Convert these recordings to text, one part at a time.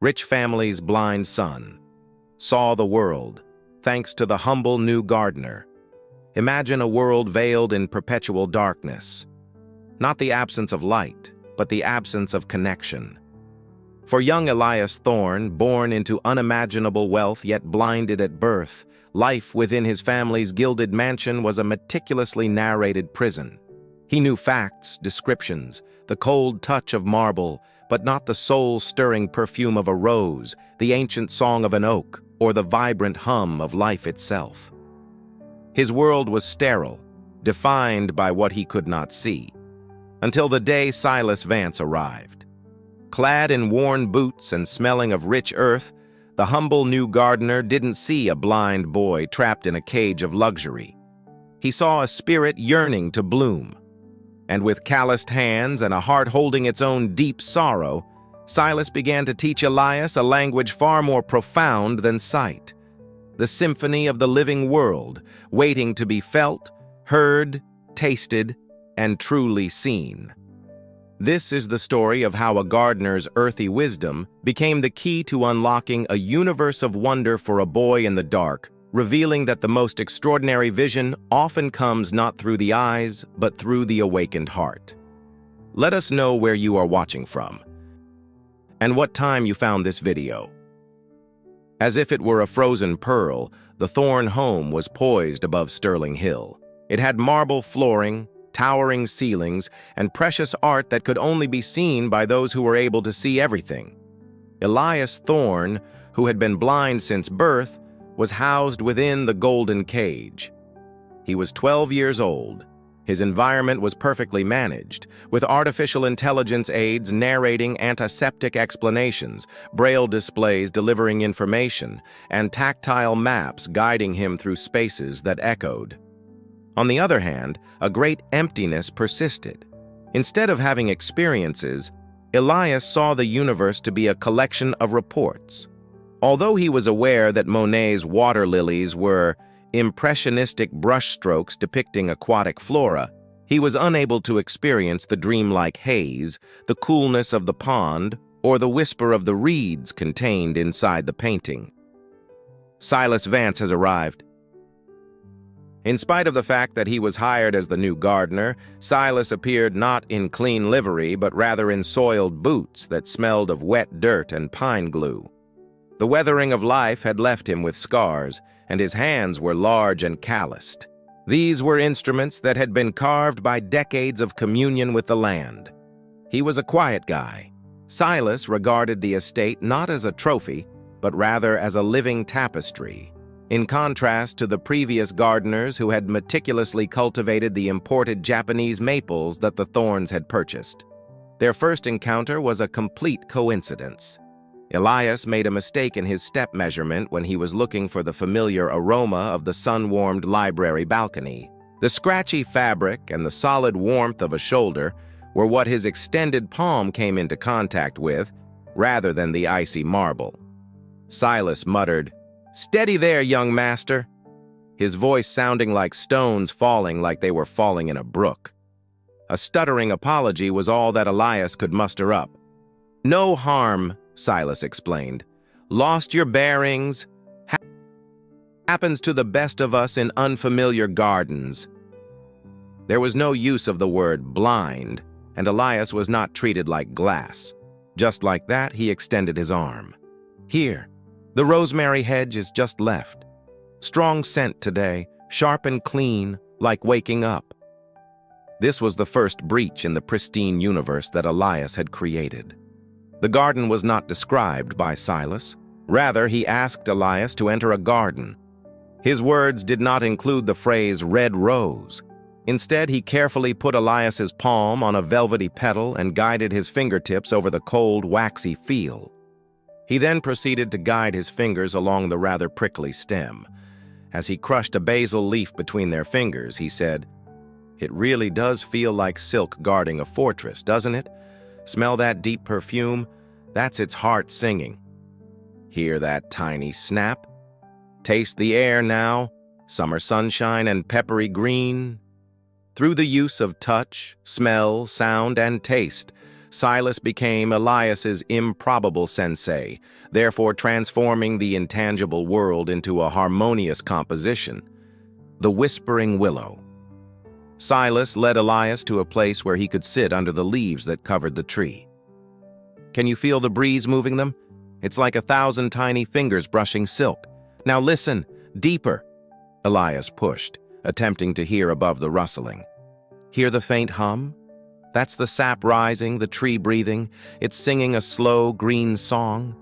rich family's blind son, saw the world, thanks to the humble new gardener. Imagine a world veiled in perpetual darkness. Not the absence of light, but the absence of connection. For young Elias Thorne, born into unimaginable wealth yet blinded at birth, life within his family's gilded mansion was a meticulously narrated prison. He knew facts, descriptions, the cold touch of marble, but not the soul-stirring perfume of a rose, the ancient song of an oak, or the vibrant hum of life itself. His world was sterile, defined by what he could not see, until the day Silas Vance arrived. Clad in worn boots and smelling of rich earth, the humble new gardener didn't see a blind boy trapped in a cage of luxury. He saw a spirit yearning to bloom. And with calloused hands and a heart holding its own deep sorrow, Silas began to teach Elias a language far more profound than sight. The symphony of the living world, waiting to be felt, heard, tasted, and truly seen. This is the story of how a gardener's earthy wisdom became the key to unlocking a universe of wonder for a boy in the dark, revealing that the most extraordinary vision often comes not through the eyes, but through the awakened heart. Let us know where you are watching from, and what time you found this video. As if it were a frozen pearl, the Thorne home was poised above Sterling Hill. It had marble flooring, towering ceilings, and precious art that could only be seen by those who were able to see everything. Elias Thorne, who had been blind since birth, was housed within the golden cage. He was 12 years old. His environment was perfectly managed, with artificial intelligence aids narrating antiseptic explanations, braille displays delivering information, and tactile maps guiding him through spaces that echoed. On the other hand, a great emptiness persisted. Instead of having experiences, Elias saw the universe to be a collection of reports. Although he was aware that Monet's water lilies were impressionistic brushstrokes depicting aquatic flora, he was unable to experience the dreamlike haze, the coolness of the pond, or the whisper of the reeds contained inside the painting. Silas Vance has arrived. In spite of the fact that he was hired as the new gardener, Silas appeared not in clean livery, but rather in soiled boots that smelled of wet dirt and pine glue. The weathering of life had left him with scars, and his hands were large and calloused. These were instruments that had been carved by decades of communion with the land. He was a quiet guy. Silas regarded the estate not as a trophy, but rather as a living tapestry. In contrast to the previous gardeners who had meticulously cultivated the imported Japanese maples that the Thornes had purchased. Their first encounter was a complete coincidence. Elias made a mistake in his step measurement when he was looking for the familiar aroma of the sun-warmed library balcony. The scratchy fabric and the solid warmth of a shoulder were what his extended palm came into contact with, rather than the icy marble. Silas muttered, "Steady there, young master," his voice sounding like stones falling like they were falling in a brook. A stuttering apology was all that Elias could muster up. "No harm," Silas explained. "Lost your bearings. Happens to the best of us in unfamiliar gardens." There was no use of the word blind, and Elias was not treated like glass. Just like that, he extended his arm. "Here, the rosemary hedge is just left. Strong scent today, sharp and clean, like waking up." This was the first breach in the pristine universe that Elias had created. The garden was not described by Silas. Rather, he asked Elias to enter a garden. His words did not include the phrase red rose. Instead, he carefully put Elias's palm on a velvety petal and guided his fingertips over the cold, waxy feel. He then proceeded to guide his fingers along the rather prickly stem. As he crushed a basil leaf between their fingers, he said, "It really does feel like silk guarding a fortress, doesn't it? Smell that deep perfume? That's its heart singing. Hear that tiny snap? Taste the air now, summer sunshine and peppery green." Through the use of touch, smell, sound, and taste, Silas became Elias's improbable sensei, therefore transforming the intangible world into a harmonious composition. The Whispering Willow. Silas led Elias to a place where he could sit under the leaves that covered the tree. Can you feel the breeze moving them? It's like 1,000 tiny fingers brushing silk. Now listen, deeper. Elias pushed, attempting to hear above the rustling. Hear the faint hum? That's the sap rising, the tree breathing. It's singing a slow, green song.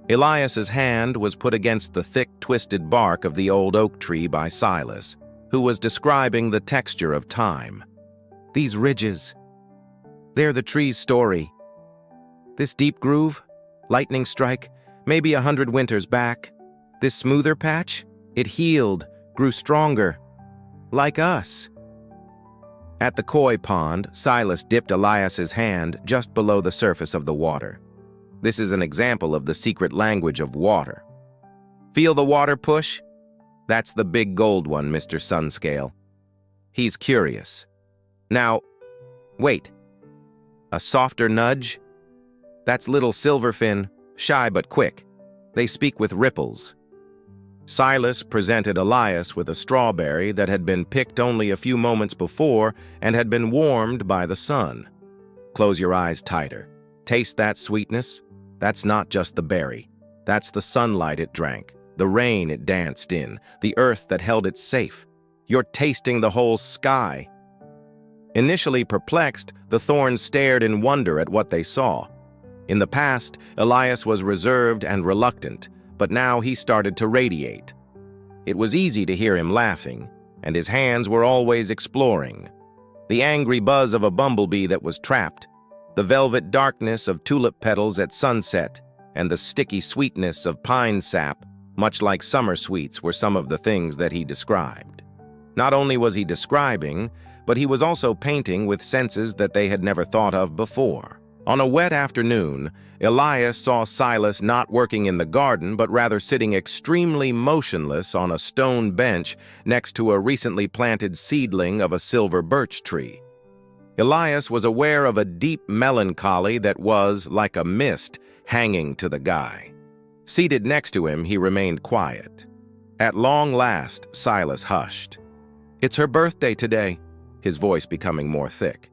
Elias's hand was put against the thick, twisted bark of the old oak tree by Silas, who was describing the texture of time. These ridges, they're the tree's story. This deep groove, lightning strike, maybe 100 winters back. This smoother patch, it healed, grew stronger, like us. At the koi pond, Silas dipped Elias's hand just below the surface of the water. This is an example of the secret language of water. Feel the water push? That's the big gold one, Mr. Sunscale. He's curious. Now, wait. A softer nudge? That's little Silverfin, shy but quick. They speak with ripples. Silas presented Elias with a strawberry that had been picked only a few moments before and had been warmed by the sun. Close your eyes tighter. Taste that sweetness? That's not just the berry. That's the sunlight it drank, the rain it danced in, the earth that held it safe. You're tasting the whole sky. Initially perplexed, the thorns stared in wonder at what they saw. In the past, Elias was reserved and reluctant, but now he started to radiate. It was easy to hear him laughing, and his hands were always exploring. The angry buzz of a bumblebee that was trapped, the velvet darkness of tulip petals at sunset, and the sticky sweetness of pine sap, much like summer sweets, were some of the things that he described. Not only was he describing, but he was also painting with senses that they had never thought of before. On a wet afternoon, Elias saw Silas not working in the garden, but rather sitting extremely motionless on a stone bench next to a recently planted seedling of a silver birch tree. Elias was aware of a deep melancholy that was, like a mist, hanging to the guy. Seated next to him, he remained quiet. At long last, Silas hushed. "It's her birthday today," his voice becoming more thick.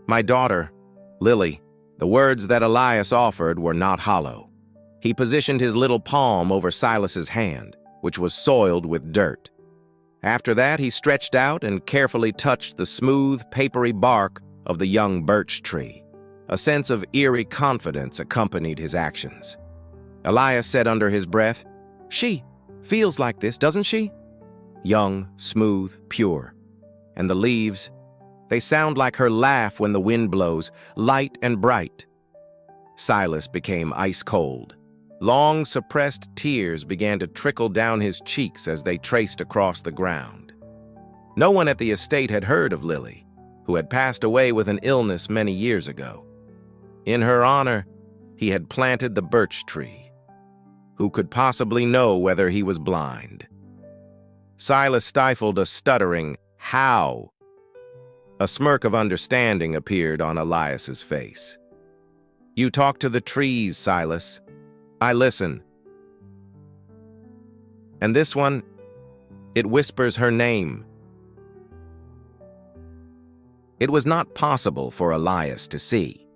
"My daughter, Lily." The words that Elias offered were not hollow. He positioned his little palm over Silas's hand, which was soiled with dirt. After that, he stretched out and carefully touched the smooth, papery bark of the young birch tree. A sense of eerie confidence accompanied his actions. Elias said under his breath, "She feels like this, doesn't she?" Young, smooth, pure. And the leaves, they sound like her laugh when the wind blows, light and bright. Silas became ice cold. Long suppressed tears began to trickle down his cheeks as they traced across the ground. No one at the estate had heard of Lily, who had passed away with an illness many years ago. In her honor, he had planted the birch tree. Who could possibly know whether he was blind? Silas stifled a stuttering, "How?" A smirk of understanding appeared on Elias's face. "You talk to the trees, Silas. I listen. And this one, it whispers her name." It was not possible for Elias to see.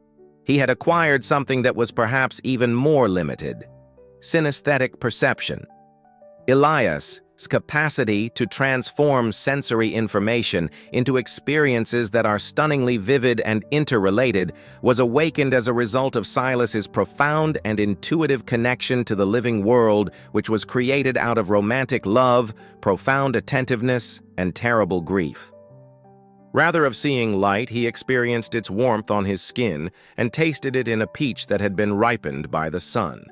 He had acquired something that was perhaps even more limited: synesthetic perception. Elias's capacity to transform sensory information into experiences that are stunningly vivid and interrelated was awakened as a result of Silas's profound and intuitive connection to the living world, which was created out of romantic love, profound attentiveness, and terrible grief. Rather of seeing light, he experienced its warmth on his skin and tasted it in a peach that had been ripened by the sun.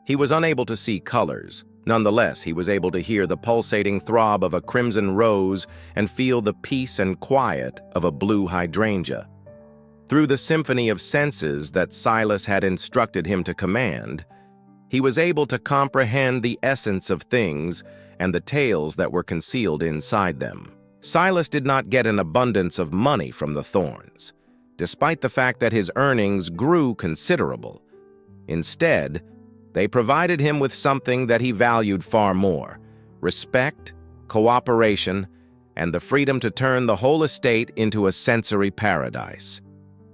He was unable to see colors. Nonetheless, he was able to hear the pulsating throb of a crimson rose and feel the peace and quiet of a blue hydrangea. Through the symphony of senses that Silas had instructed him to command, he was able to comprehend the essence of things and the tales that were concealed inside them. Silas did not get an abundance of money from the thorns. despite the fact that his earnings grew considerable. Instead, they provided him with something that he valued far more: respect, cooperation, and the freedom to turn the whole estate into a sensory paradise.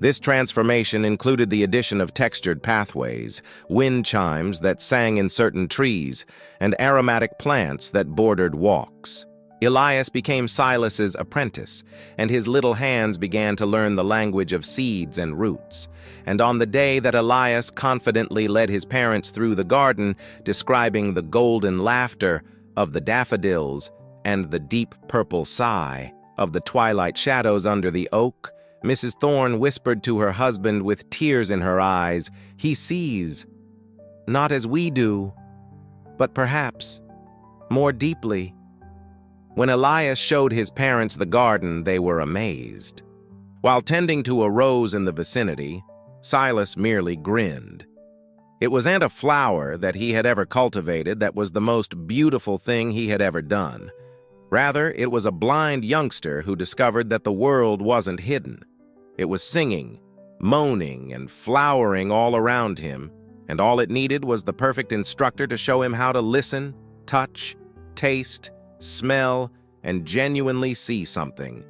This transformation included the addition of textured pathways, wind chimes that sang in certain trees, and aromatic plants that bordered walks. Elias became Silas's apprentice, and his little hands began to learn the language of seeds and roots. And on the day that Elias confidently led his parents through the garden, describing the golden laughter of the daffodils and the deep purple sigh of the twilight shadows under the oak, Mrs. Thorne whispered to her husband with tears in her eyes, "He sees, not as we do, but perhaps more deeply." When Elias showed his parents the garden, they were amazed. While tending to a rose in the vicinity, Silas merely grinned. It wasn't a flower that he had ever cultivated that was the most beautiful thing he had ever done. Rather, it was a blind youngster who discovered that the world wasn't hidden. It was singing, moaning, and flowering all around him, and all it needed was the perfect instructor to show him how to listen, touch, taste, smell, and genuinely see something.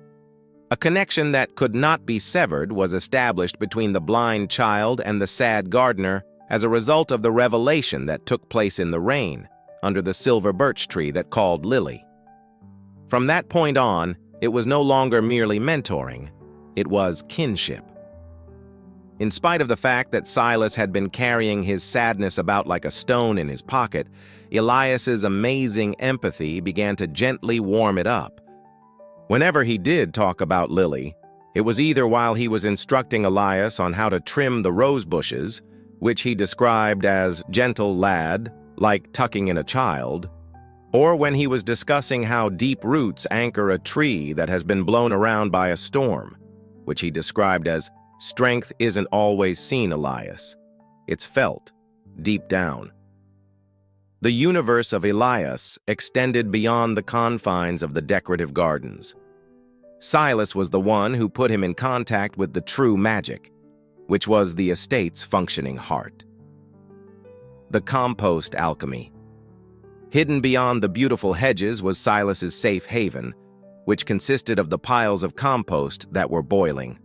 A connection that could not be severed was established between the blind child and the sad gardener as a result of the revelation that took place in the rain, under the silver birch tree that called Lily. From that point on, it was no longer merely mentoring, it was kinship. In spite of the fact that Silas had been carrying his sadness about like a stone in his pocket, Elias's amazing empathy began to gently warm it up. Whenever he did talk about Lily, it was either while he was instructing Elias on how to trim the rose bushes, which he described as gentle lad, like tucking in a child, or when he was discussing how deep roots anchor a tree that has been blown around by a storm, which he described as strength isn't always seen, Elias. It's felt, deep down. The universe of Elias extended beyond the confines of the decorative gardens. Silas was the one who put him in contact with the true magic, which was the estate's functioning heart. The compost alchemy. Hidden beyond the beautiful hedges was Silas's safe haven, which consisted of the piles of compost that were boiling.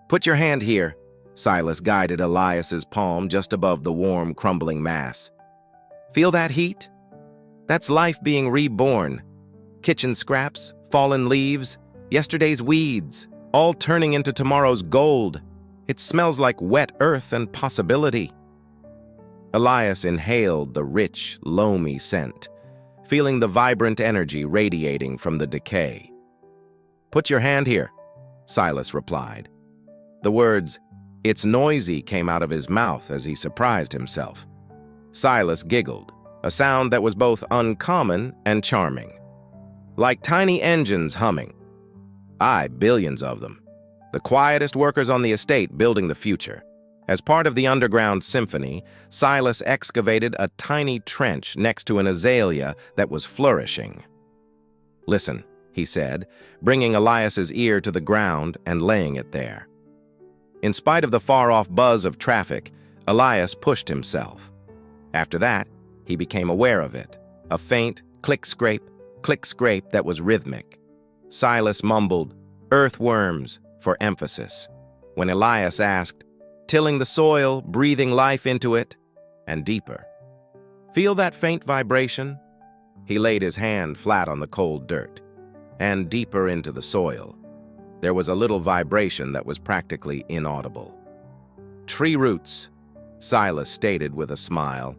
"Put your hand here," Silas guided Elias's palm just above the warm, crumbling mass. "Feel that heat? That's life being reborn. Kitchen scraps, fallen leaves, yesterday's weeds, all turning into tomorrow's gold. It smells like wet earth and possibility." Elias inhaled the rich, loamy scent, feeling the vibrant energy radiating from the decay. "Put your hand here," Silas replied. The words, "It's noisy," came out of his mouth as he surprised himself. Silas giggled, a sound that was both uncommon and charming. Like tiny engines humming. Aye, billions of them. The quietest workers on the estate building the future. As part of the underground symphony, Silas excavated a tiny trench next to an azalea that was flourishing. "Listen," he said, bringing Elias's ear to the ground and laying it there. In spite of the far-off buzz of traffic, Elias pushed himself. After that, he became aware of it, a faint click-scrape that was rhythmic. Silas mumbled, "Earthworms," for emphasis. When Elias asked, "Tilling the soil, breathing life into it," and deeper. "Feel that faint vibration?" He laid his hand flat on the cold dirt, and deeper into the soil. There was a little vibration that was practically inaudible. "Tree roots," Silas stated with a smile.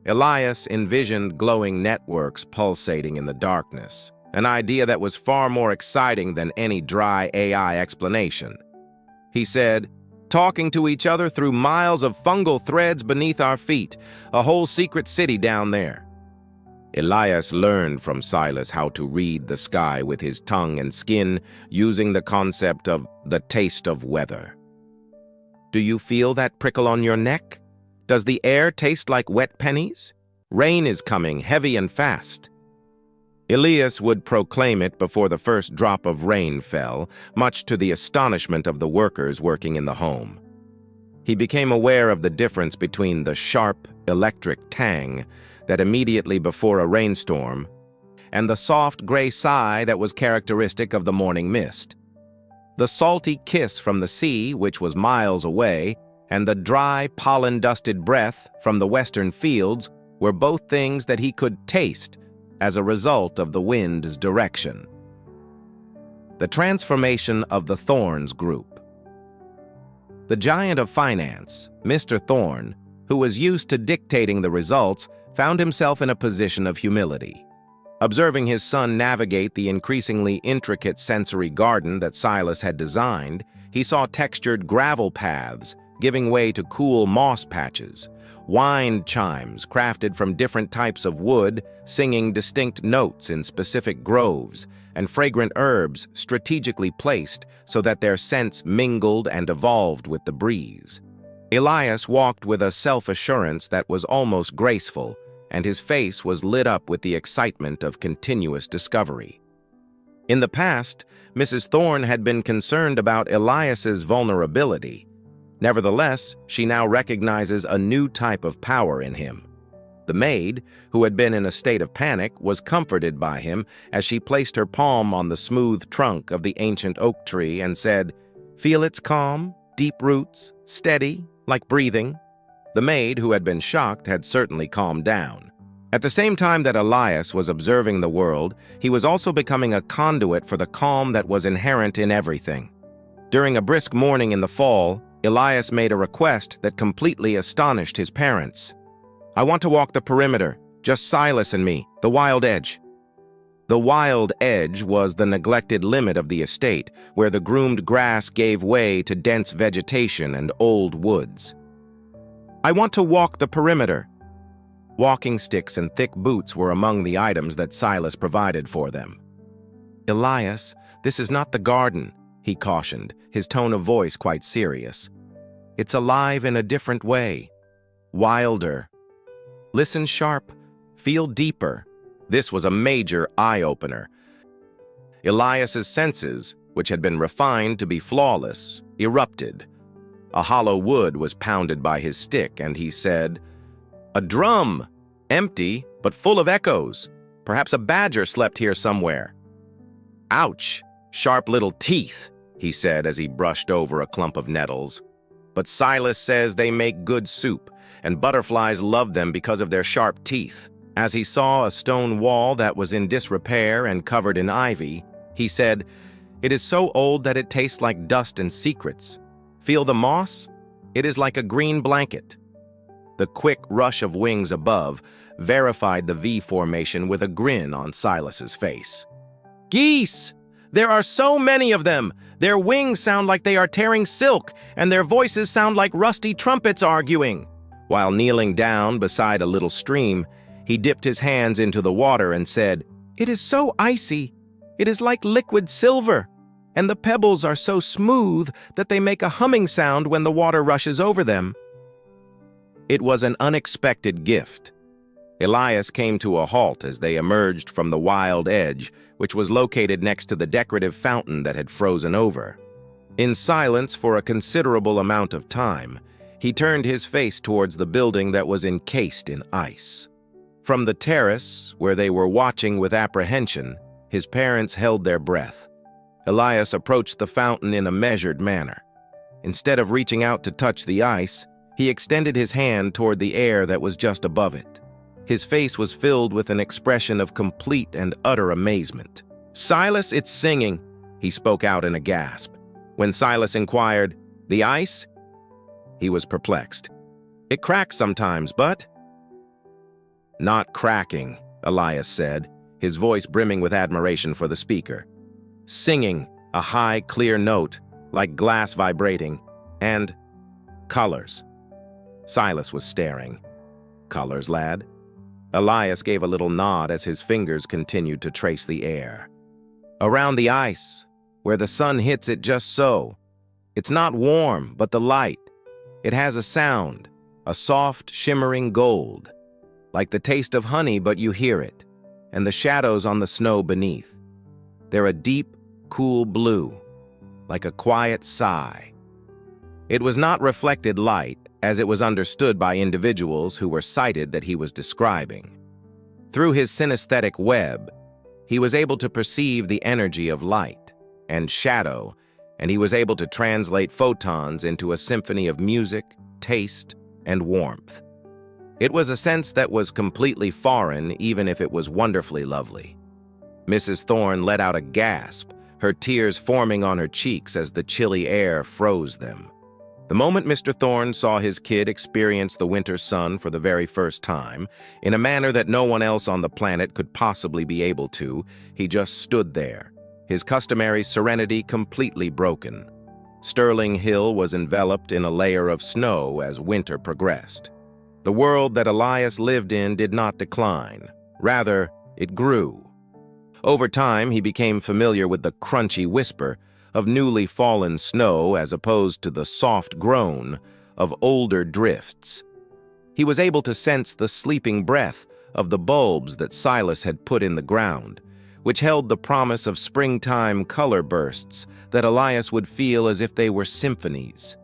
Elias envisioned glowing networks pulsating in the darkness, an idea that was far more exciting than any dry AI explanation. He said, "Talking to each other through miles of fungal threads beneath our feet, a whole secret city down there." Elias learned from Silas how to read the sky with his tongue and skin, using the concept of the taste of weather. "Do you feel that prickle on your neck? Does the air taste like wet pennies? Rain is coming, heavy and fast." Elias would proclaim it before the first drop of rain fell, much to the astonishment of the workers working in the home. He became aware of the difference between the sharp, electric tang that immediately before a rainstorm and the soft gray sigh that was characteristic of the morning mist. The salty kiss from the sea, which was miles away, and the dry, pollen-dusted breath from the western fields were both things that he could taste as a result of the wind's direction. The transformation of the Thorns Group. The giant of finance, Mr. Thorne, who was used to dictating the results, found himself in a position of humility. Observing his son navigate the increasingly intricate sensory garden that Silas had designed, he saw textured gravel paths giving way to cool moss patches, wind chimes crafted from different types of wood singing distinct notes in specific groves, and fragrant herbs strategically placed so that their scents mingled and evolved with the breeze. Elias walked with a self-assurance that was almost graceful, and his face was lit up with the excitement of continuous discovery. In the past, Mrs. Thorne had been concerned about Elias's vulnerability. Nevertheless, she now recognizes a new type of power in him. The maid, who had been in a state of panic, was comforted by him as she placed her palm on the smooth trunk of the ancient oak tree and said, "Feel its calm, deep roots, steady, like breathing." The maid, who had been shocked, had certainly calmed down. At the same time that Elias was observing the world, he was also becoming a conduit for the calm that was inherent in everything. During a brisk morning in the fall, Elias made a request that completely astonished his parents. "I want to walk the perimeter, just Silas and me, the wild edge." The wild edge was the neglected limit of the estate, where the groomed grass gave way to dense vegetation and old woods. "I want to walk the perimeter." Walking sticks and thick boots were among the items that Silas provided for them. "Elias, this is not the garden," he cautioned, his tone of voice quite serious. "It's alive in a different way. Wilder. Listen sharp. Feel deeper." This was a major eye-opener. Elias's senses, which had been refined to be flawless, erupted. A hollow wood was pounded by his stick, and he said, "A drum! Empty, but full of echoes. Perhaps a badger slept here somewhere." "Ouch! Sharp little teeth," he said as he brushed over a clump of nettles. "But Silas says they make good soup, and butterflies love them because of their sharp teeth." As he saw a stone wall that was in disrepair and covered in ivy, he said, "It is so old that it tastes like dust and secrets. Feel the moss? It is like a green blanket." The quick rush of wings above verified the V formation with a grin on Silas's face. "Geese! There are so many of them! Their wings sound like they are tearing silk, and their voices sound like rusty trumpets arguing." While kneeling down beside a little stream, he dipped his hands into the water and said, "It is so icy. It is like liquid silver, and the pebbles are so smooth that they make a humming sound when the water rushes over them." It was an unexpected gift. Elias came to a halt as they emerged from the wild edge, which was located next to the decorative fountain that had frozen over. In silence for a considerable amount of time, he turned his face towards the building that was encased in ice. From the terrace, where they were watching with apprehension, his parents held their breath. Elias approached the fountain in a measured manner. Instead of reaching out to touch the ice, he extended his hand toward the air that was just above it. His face was filled with an expression of complete and utter amazement. "Silas, it's singing," he spoke out in a gasp. When Silas inquired, "The ice?" he was perplexed. "It cracks sometimes, but—" "Not cracking," Elias said, his voice brimming with admiration for the speaker. "Singing, a high, clear note, like glass vibrating, and colors." Silas was staring. "Colors, lad?" Elias gave a little nod as his fingers continued to trace the air. "Around the ice, where the sun hits it just so. It's not warm, but the light. It has a sound, a soft, shimmering gold. Like the taste of honey, but you hear it. and the shadows on the snow beneath. They're a deep, cool blue, like a quiet sigh. It was not reflected light, as it was understood by individuals who were sighted that he was describing. Through his synesthetic web, he was able to perceive the energy of light and shadow, and he was able to translate photons into a symphony of music, taste, and warmth. It was a sense that was completely foreign, even if it was wonderfully lovely. Mrs. Thorne let out a gasp, her tears forming on her cheeks as the chilly air froze them. The moment Mr. Thorne saw his kid experience the winter sun for the very first time, in a manner that no one else on the planet could possibly be able to, he just stood there, his customary serenity completely broken. Sterling Hill was enveloped in a layer of snow as winter progressed. The world that Elias lived in did not decline. Rather, it grew. Over time, he became familiar with the crunchy whisper of newly fallen snow as opposed to the soft groan of older drifts. He was able to sense the sleeping breath of the bulbs that Silas had put in the ground, which held the promise of springtime color bursts that Elias would feel as if they were symphonies.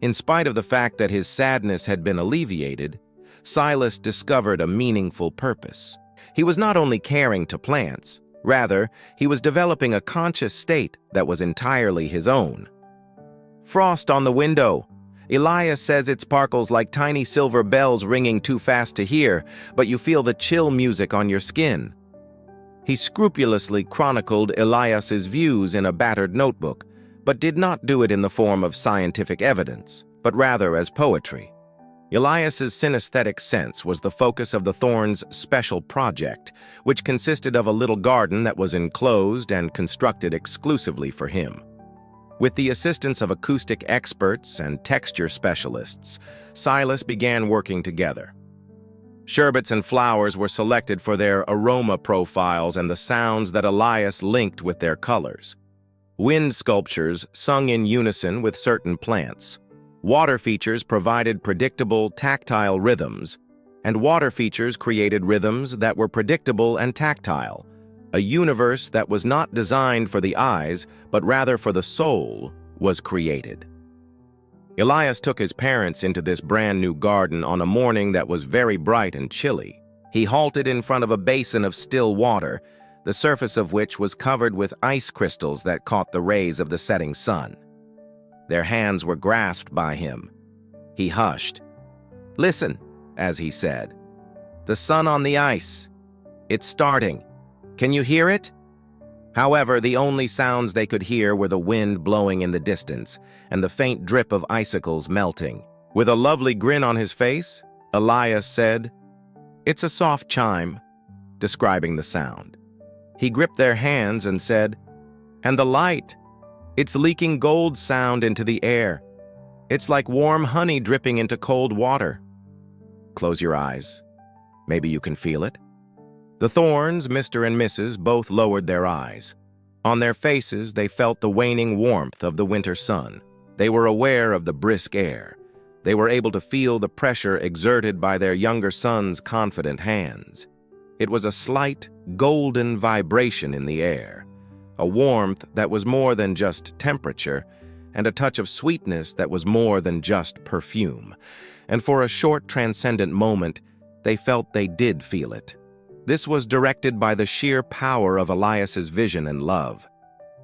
In spite of the fact that his sadness had been alleviated, Silas discovered a meaningful purpose. He was not only caring to plants, rather, he was developing a conscious state that was entirely his own. Frost on the window. Elias says it sparkles like tiny silver bells ringing too fast to hear, but you feel the chill music on your skin. He scrupulously chronicled Elias's views in a battered notebook, but did not do it in the form of scientific evidence, but rather as poetry. Elias's synesthetic sense was the focus of the Thornes' special project, which consisted of a little garden that was enclosed and constructed exclusively for him. With the assistance of acoustic experts and texture specialists, Silas began working together. Sherbets and flowers were selected for their aroma profiles and the sounds that Elias linked with their colors. Wind sculptures sung in unison with certain plants. Water features provided predictable, tactile rhythms, and water features created rhythms that were predictable and tactile, a universe that was not designed for the eyes, but rather for the soul, was created. Elias took his parents into this brand new garden on a morning that was very bright and chilly. He halted in front of a basin of still water, the surface of which was covered with ice crystals that caught the rays of the setting sun. Their hands were grasped by him. He hushed. "Listen," as he said. "The sun on the ice. It's starting. Can you hear it?" However, the only sounds they could hear were the wind blowing in the distance and the faint drip of icicles melting. With a lovely grin on his face, Elias said, "It's a soft chime," describing the sound. He gripped their hands and said, "And the light. It's leaking gold sound into the air. It's like warm honey dripping into cold water." Close your eyes. Maybe you can feel it. The Thornes, Mr. and Mrs., both lowered their eyes. On their faces, they felt the waning warmth of the winter sun. They were aware of the brisk air. They were able to feel the pressure exerted by their younger son's confident hands. It was a slight, golden vibration in the air, a warmth that was more than just temperature, and a touch of sweetness that was more than just perfume. And for a short, transcendent moment, they felt they did feel it. This was directed by the sheer power of Elias's vision and love.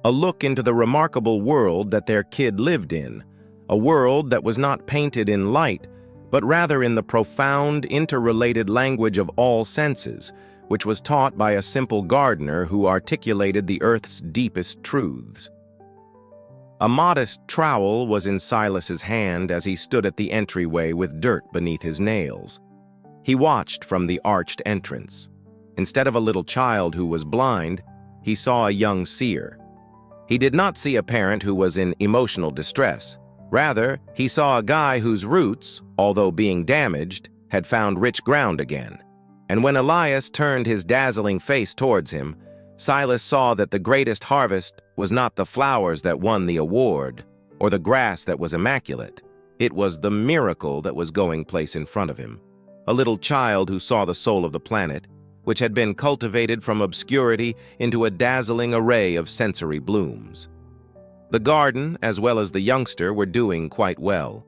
A look into the remarkable world that their kid lived in, a world that was not painted in light, but rather in the profound, interrelated language of all senses, which was taught by a simple gardener who articulated the earth's deepest truths. A modest trowel was in Silas's hand as he stood at the entryway with dirt beneath his nails. He watched from the arched entrance. Instead of a little child who was blind, he saw a young seer. He did not see a parent who was in emotional distress. Rather, he saw a guy whose roots, although being damaged, had found rich ground again. And when Elias turned his dazzling face towards him, Silas saw that the greatest harvest was not the flowers that won the award, or the grass that was immaculate. It was the miracle that was going place in front of him. A little child who saw the soul of the planet, which had been cultivated from obscurity into a dazzling array of sensory blooms. The garden, as well as the youngster, were doing quite well.